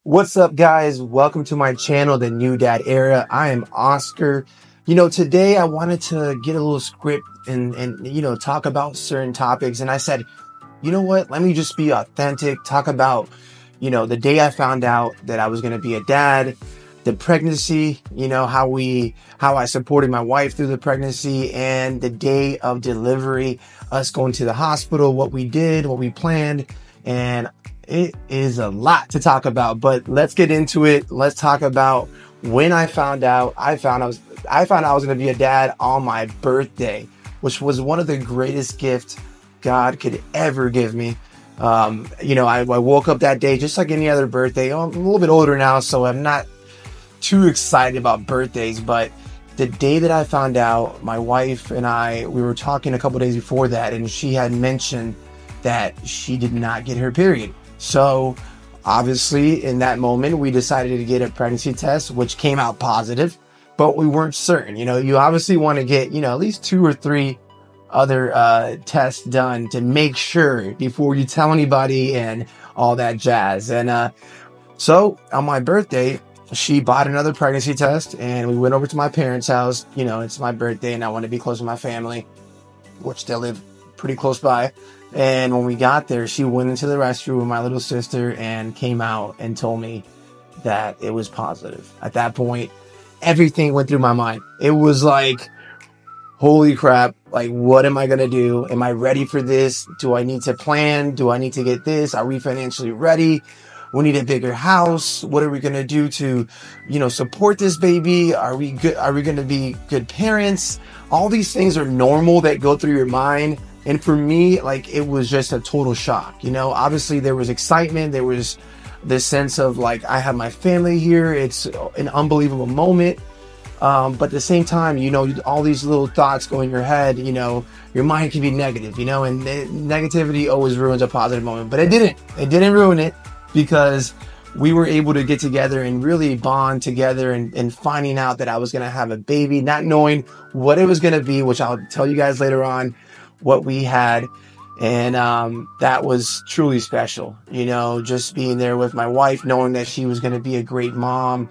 What's up, guys? Welcome to my channel, The New Dad Era. I am Oscar. Today I wanted to get a little script and talk about certain topics. And I said, you know what? Let me just be authentic, talk about, the day I found out that I was going to be a dad, the pregnancy, how I supported my wife through the pregnancy, and the day of delivery, us going to the hospital, what we did, what we planned. And it is a lot to talk about, but let's get into it. Let's talk about when I found out. I found I was going to be a dad on my birthday, which was one of the greatest gifts God could ever give me. I woke up that day just like any other birthday. I'm a little bit older now, so I'm not too excited about birthdays, but the day that I found out, my wife and we were talking a couple days before that, and she had mentioned that she did not get her period. So obviously in that moment, we decided to get a pregnancy test, which came out positive, but we weren't certain. You obviously want to get, at least 2 or 3 other tests done to make sure before you tell anybody and all that jazz. And so on my birthday, she bought another pregnancy test and we went over to my parents' house. It's my birthday and I want to be close to my family, which they live pretty close by. And when we got there, she went into the restroom with my little sister and came out and told me that it was positive. At that point, everything went through my mind. It was like, holy crap, like, what am I going to do? Am I ready for this? Do I need to plan? Do I need to get this? Are we financially ready? We need a bigger house. What are we going to do to, support this baby? Are we good? Are we going to be good parents? All these things are normal that go through your mind. And for me, like, it was just a total shock. Obviously there was excitement. There was this sense of like, I have my family here. It's an unbelievable moment. But at the same time, all these little thoughts go in your head, your mind can be negative, and negativity always ruins a positive moment, but it didn't ruin it, because we were able to get together and really bond together and finding out that I was going to have a baby, not knowing what it was going to be, which I'll tell you guys later on what we had. And that was truly special, just being there with my wife, knowing that she was going to be a great mom.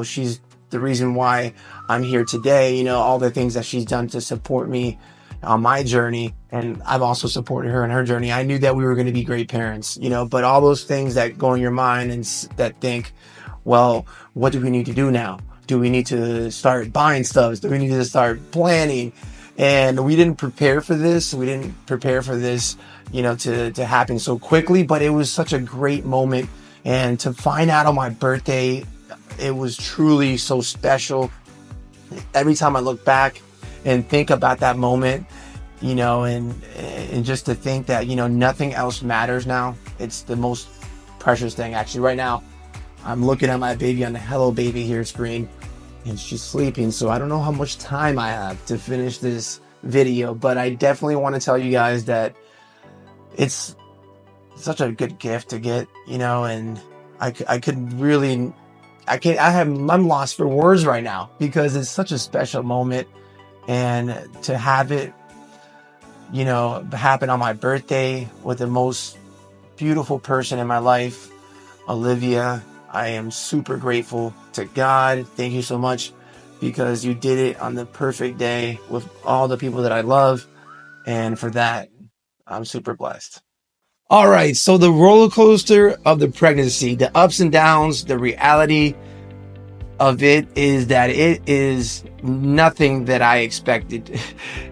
She's the reason why I'm here today, all the things that she's done to support me on my journey. And I've also supported her in her journey. I knew that we were going to be great parents, but all those things that go in your mind and that think, well, what do we need to do now? Do we need to start buying stuff? Do we need to start planning? And we didn't prepare for this. We didn't prepare for this, to happen so quickly, but it was such a great moment. And to find out on my birthday, it was truly so special. Every time I look back and think about that moment, and just to think that, nothing else matters now. It's the most precious thing. Actually, right now, I'm looking at my baby on the Hello Baby here screen, and she's sleeping. So I don't know how much time I have to finish this video, but I definitely want to tell you guys that it's such a good gift to get, and I'm lost for words right now, because it's such a special moment. And to have it, happen on my birthday with the most beautiful person in my life, Olivia, I am super grateful to God. Thank you so much, because you did it on the perfect day with all the people that I love. And for that, I'm super blessed. All right. So the roller coaster of the pregnancy, the ups and downs, the reality of it is that it is nothing that I expected.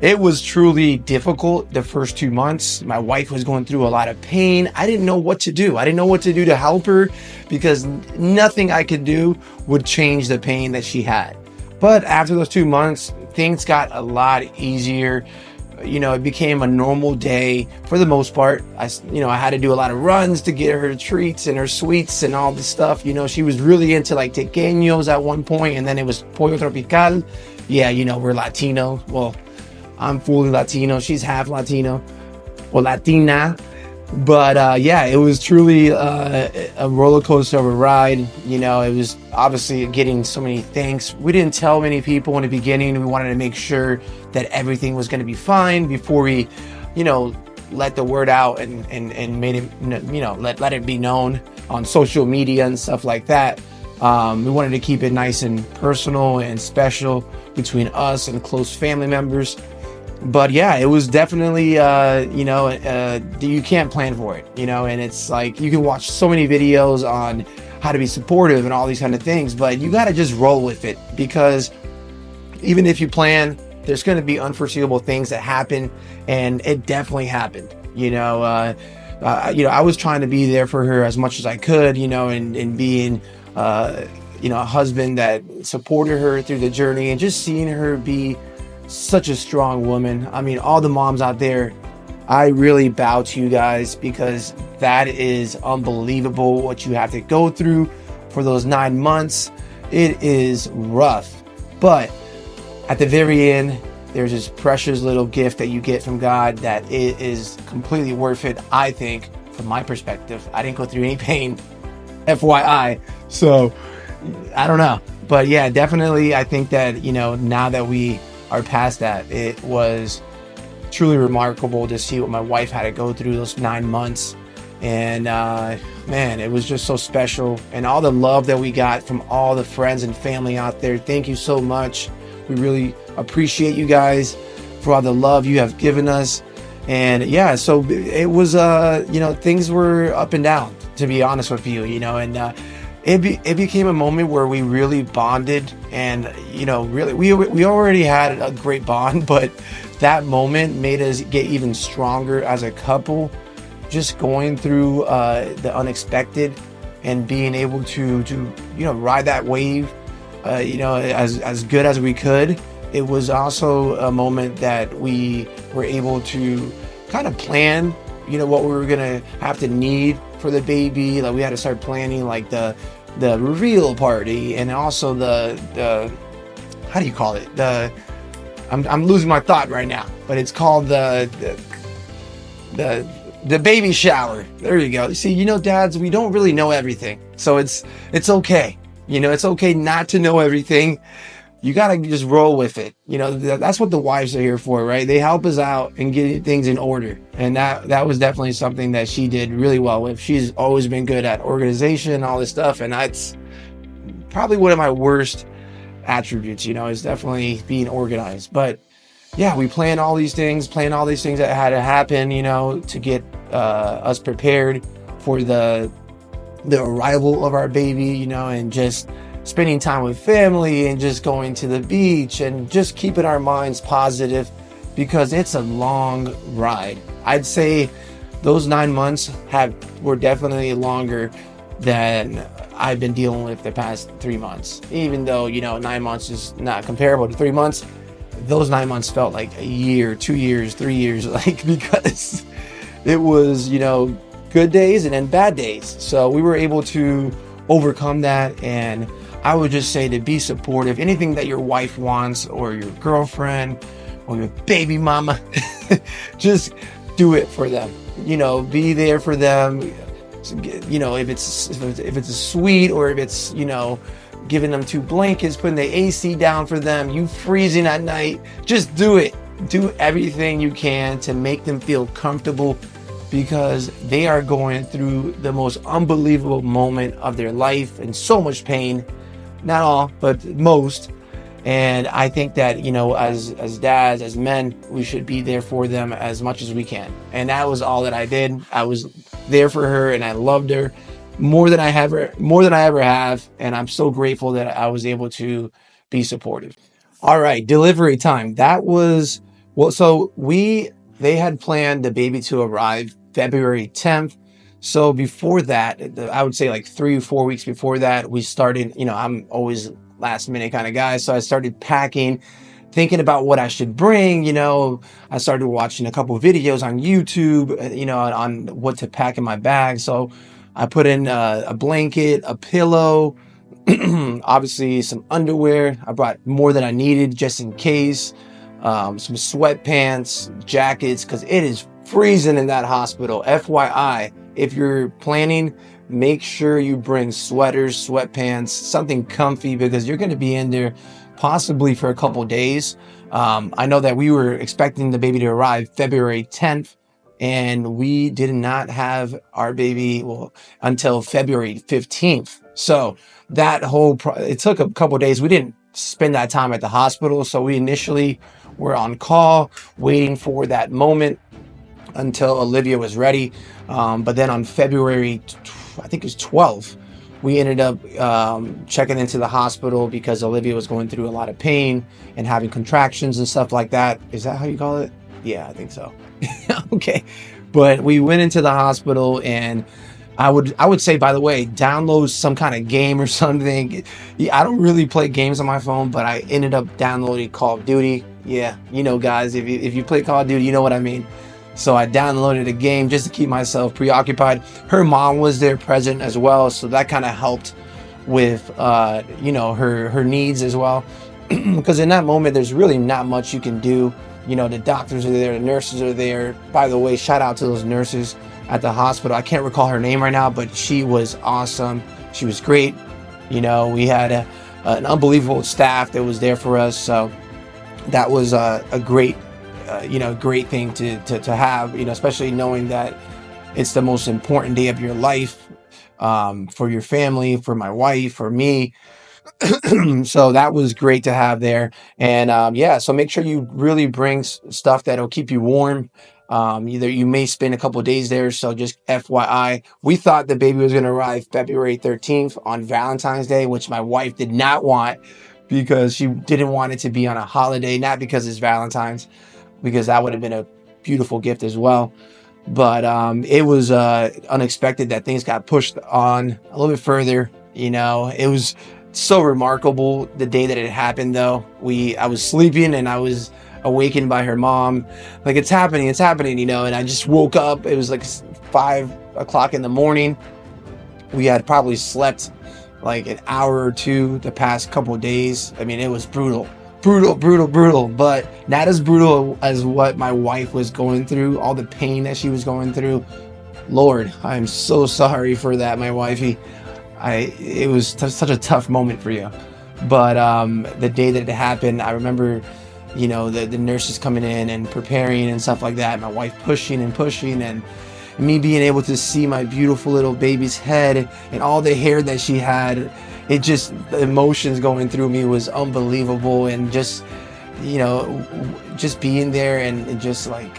It was truly difficult the first 2 months. My wife was going through a lot of pain. I didn't know what to do. I didn't know what to do to help her, because nothing I could do would change the pain that she had. But after those 2 months, things got a lot easier. It became a normal day for the most part. I had to do a lot of runs to get her treats and her sweets and all this stuff. She was really into like tequeños at one point, and then it was pollo tropical. Yeah, we're Latino. Well, I'm fully Latino. She's half Latino or Latina. But yeah, it was truly a roller coaster of a ride. It was obviously getting so many thanks. We didn't tell many people in the beginning. We wanted to make sure that everything was going to be fine before we, let the word out and made it, let it be known on social media and stuff like that. We wanted to keep it nice and personal and special between us and close family members. But yeah, it was definitely, you can't plan for it, and it's like, you can watch so many videos on how to be supportive and all these kind of things, but you got to just roll with it, because even if you plan, there's going to be unforeseeable things that happen, and it definitely happened. I was trying to be there for her as much as I could, and being, a husband that supported her through the journey, and just seeing her be such a strong woman. I mean, all the moms out there, I really bow to you guys, because that is unbelievable what you have to go through for those 9 months. It is rough, but at the very end, there's this precious little gift that you get from God that it is completely worth it, I think, from my perspective. I didn't go through any pain, FYI, so I don't know. But yeah, definitely, I think that, now that we are past that, it was truly remarkable to see what my wife had to go through those 9 months. And man, it was just so special. And all the love that we got from all the friends and family out there, thank you so much. We really appreciate you guys for all the love you have given us. And yeah, so it was, things were up and down, to be honest with you, and it became a moment where we really bonded, and, really, we already had a great bond, but that moment made us get even stronger as a couple, just going through the unexpected and being able to ride that wave, as good as we could. It was also a moment that we were able to kind of plan, what we were gonna have to need for the baby. Like, we had to start planning like the reveal party, and also the how do you call it? I'm losing my thought right now, but it's called the baby shower. There you go. See, dads, we don't really know everything, so it's okay. It's okay not to know everything. You got to just roll with it. That's what the wives are here for, right? They help us out and get things in order. And that was definitely something that she did really well with. She's always been good at organization and all this stuff. And that's probably one of my worst attributes, is definitely being organized. But yeah, we planned all these things that had to happen, to get us prepared for the arrival of our baby, and just spending time with family and just going to the beach and just keeping our minds positive, because it's a long ride. I'd say those 9 months were definitely longer than I've been dealing with the past 3 months. Even though, 9 months is not comparable to 3 months, those 9 months felt like a year, 2 years, 3 years, because it was, good days and then bad days. So we were able to overcome that. And I would just say to be supportive. Anything that your wife wants, or your girlfriend, or your baby mama, just do it for them. Be there for them. If it's a sweet, or if it's, giving them 2 blankets, putting the AC down for them, you freezing at night, just do it. Do everything you can to make them feel comfortable, because they are going through the most unbelievable moment of their life and so much pain. Not all, but most. And I think that, as dads, as men, we should be there for them as much as we can. And that was all that I did. I was there for her, and I loved her more than I ever have. And I'm so grateful that I was able to be supportive. All right, delivery time. That was, so they had planned the baby to arrive February 10th. So before that, I would say like 3 or 4 weeks before that, we started, I'm always last minute kind of guy. So I started packing, thinking about what I should bring. I started watching a couple of videos on YouTube, on what to pack in my bag. So I put in a blanket, a pillow, obviously some underwear. I brought more than I needed just in case. Some sweatpants, jackets, because it is freezing in that hospital. FYI, if you're planning, make sure you bring sweaters, sweatpants, something comfy, because you're going to be in there possibly for a couple days. I know that we were expecting the baby to arrive February 10th, and we did not have our baby, well, until February 15th. So that it took a couple of days. We didn't spend that time at the hospital. So we initially were on call waiting for that moment until Olivia was ready. But then on February, I think it was 12th, we ended up checking into the hospital because Olivia was going through a lot of pain and having contractions and stuff like that. Is that how you call it? Yeah, I think so. Okay. But we went into the hospital, and I would say, by the way, download some kind of game or something. Yeah, I don't really play games on my phone, but I ended up downloading Call of Duty. Yeah, guys, if you play Call of Duty, you know what I mean. So I downloaded a game just to keep myself preoccupied. Her mom was there present as well, so that kind of helped with her needs as well. Because in that moment, there's really not much you can do. The doctors are there, the nurses are there. By the way, shout out to those nurses at the hospital. I can't recall her name right now, but she was awesome. She was great. We had an unbelievable staff that was there for us. So that was a great, great thing to have, especially knowing that it's the most important day of your life, for your family, for my wife, for me. So that was great to have there. And yeah, so make sure you really bring stuff that'll keep you warm. Either you may spend a couple of days there, so just FYI. We thought the baby was going to arrive February 13th on Valentine's Day, which my wife did not want, because she didn't want it to be on a holiday, not because it's Valentine's, because that would have been a beautiful gift as well. But it was unexpected that things got pushed on a little bit further. It was so remarkable the day that it happened, though. I was sleeping and I was awakened by her mom, like, it's happening, and I just woke up. It was like 5 o'clock in the morning. We had probably slept like an hour or two the past couple of days. I mean, it was brutal, but not as brutal as what my wife was going through, all the pain that she was going through. Lord, I'm so sorry for that, my wifey. It was such a tough moment for you. But the day that it happened, I remember, the nurses coming in and preparing and stuff like that. My wife pushing, and me being able to see my beautiful little baby's head and all the hair that she had. The emotions going through me was unbelievable. And just being there and just like,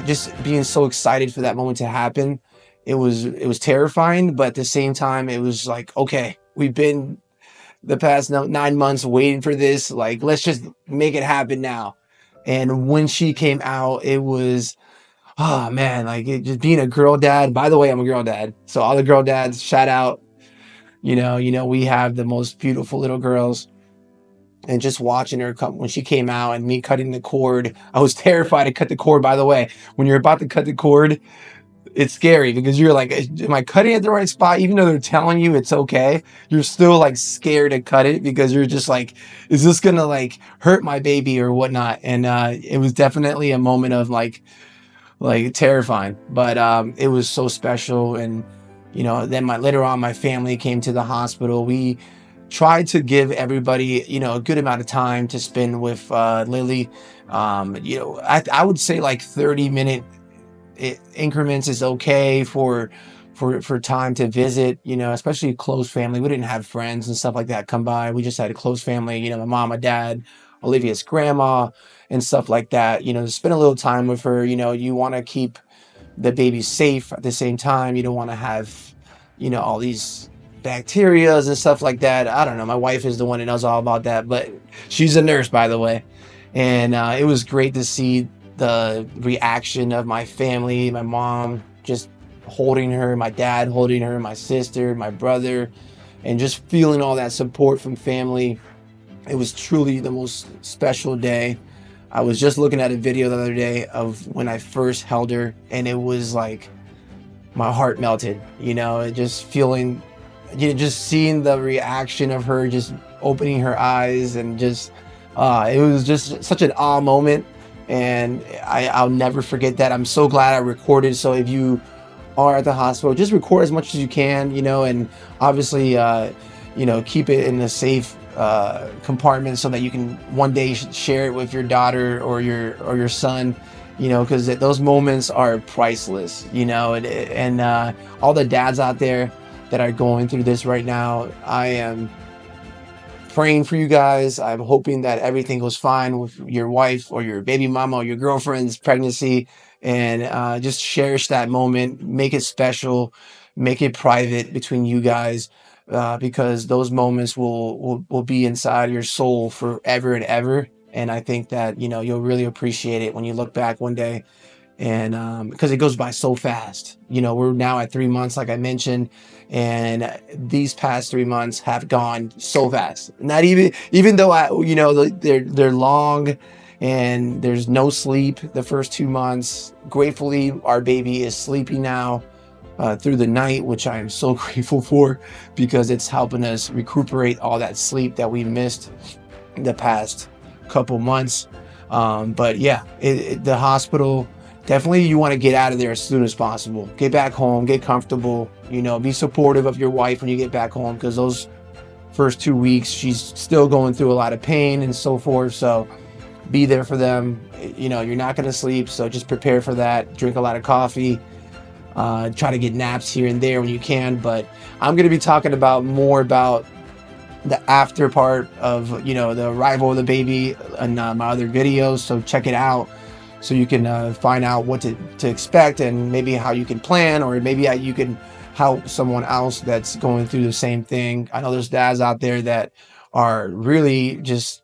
just being so excited for that moment to happen. It was terrifying, but at the same time, it was like, okay, we've been the past 9 months waiting for this. Like, let's just make it happen now. And when she came out, it was, oh man, like, just being a girl dad. By the way, I'm a girl dad. So all the girl dads, shout out. We have the most beautiful little girls. And just watching her come when she came out and me cutting the cord, I was terrified to cut the cord. By the way, when you're about to cut the cord, it's scary because you're like, am I cutting at the right spot? Even though they're telling you it's okay, you're still like scared to cut it because you're just like, is this gonna like hurt my baby or whatnot? And it was definitely a moment of like terrifying, but it was so special. And then later on, my family came to the hospital. We tried to give everybody a good amount of time to spend with Lily. I would say like 30-minute increments is okay for time to visit, especially close family. We didn't have friends and stuff like that come by. We just had a close family, my mom, my dad, Olivia's grandma, and stuff like that. Spend a little time with her. You want to keep the baby safe at the same time. You don't want to have all these bacterias and stuff like that. I don't know, my wife is the one that knows all about that, but she's a nurse, by the way. And it was great to see the reaction of my family, my mom just holding her, my dad holding her, my sister, my brother, and just feeling all that support from family. It was truly the most special day. I was just looking at a video the other day of when I first held her, and it was like my heart melted, just feeling, just seeing the reaction of her just opening her eyes, and just it was just such an awe moment. And I'll never forget that. I'm so glad I recorded. So if you are at the hospital, just record as much as you can, and obviously, keep it in a safe compartment so that you can one day share it with your daughter or your son. because those moments are priceless, and all the dads out there that are going through this right now, I am praying for you guys. I'm hoping that everything goes fine with your wife or your baby mama or your girlfriend's pregnancy, and just cherish that moment, make it special, make it private between you guys, because those moments will be inside your soul forever and ever. And I think that you'll really appreciate it when you look back one day, and because it goes by so fast. We're now at 3 months, like I mentioned, and these past 3 months have gone so fast. Not even though they're long, and there's no sleep the first 2 months. Gratefully, our baby is sleeping now through the night, which I am so grateful for, because it's helping us recuperate all that sleep that we missed the past couple months. But yeah, the hospital, definitely you want to get out of there as soon as possible. Get back home, get comfortable, be supportive of your wife when you get back home, because those first 2 weeks, she's still going through a lot of pain and so forth. So be there for them. You're not going to sleep, so just prepare for that. Drink a lot of coffee. Try to get naps here and there when you can. But I'm going to be talking more about the after part of the arrival of the baby and my other videos. So check it out, so you can find out what to expect, and maybe how you can plan, or maybe how you can help someone else that's going through the same thing. I know there's dads out there that are really just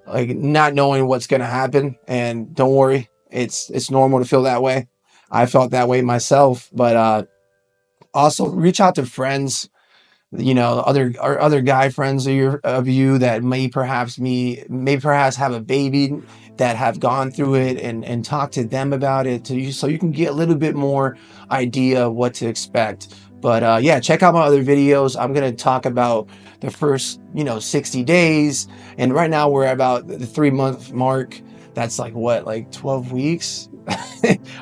like not knowing what's going to happen, and don't worry, it's normal to feel that way. I felt that way myself. But also reach out to friends, other guy friends of you that may perhaps have a baby, that have gone through it, and talk to them about it, so you can get a little bit more idea of what to expect. But yeah, check out my other videos. I'm going to talk about the first 60 days, and right now we're about the 3 month mark. That's like 12 weeks.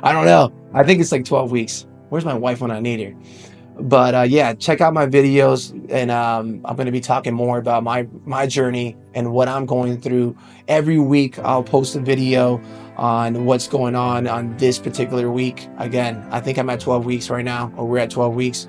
I don't know, I think it's like 12 weeks. Where's my wife when I need her? But yeah, check out my videos, and I'm going to be talking more about my journey and what I'm going through. Every week I'll post a video on what's going on this particular week. Again, I think I'm at 12 weeks right now, or we're at 12 weeks.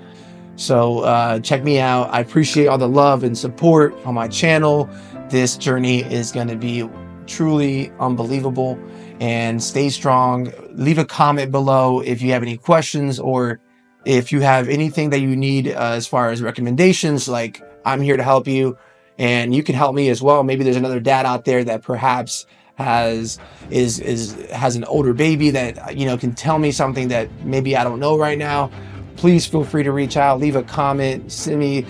So check me out. I appreciate all the love and support on my channel. This journey is going to be truly unbelievable, and stay strong. Leave a comment below if you have any questions, or if you have anything that you need as far as recommendations. Like, I'm here to help you, and you can help me as well. Maybe there's another dad out there that perhaps has an older baby that can tell me something that maybe I don't know right now. Please feel free to reach out, leave a comment, send me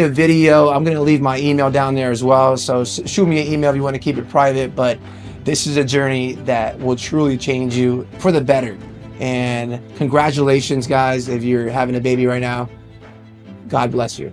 a video. I'm going to leave my email down there as well, so shoot me an email if you want to keep it private. But this is a journey that will truly change you for the better. And congratulations, guys, if you're having a baby right now. God bless you.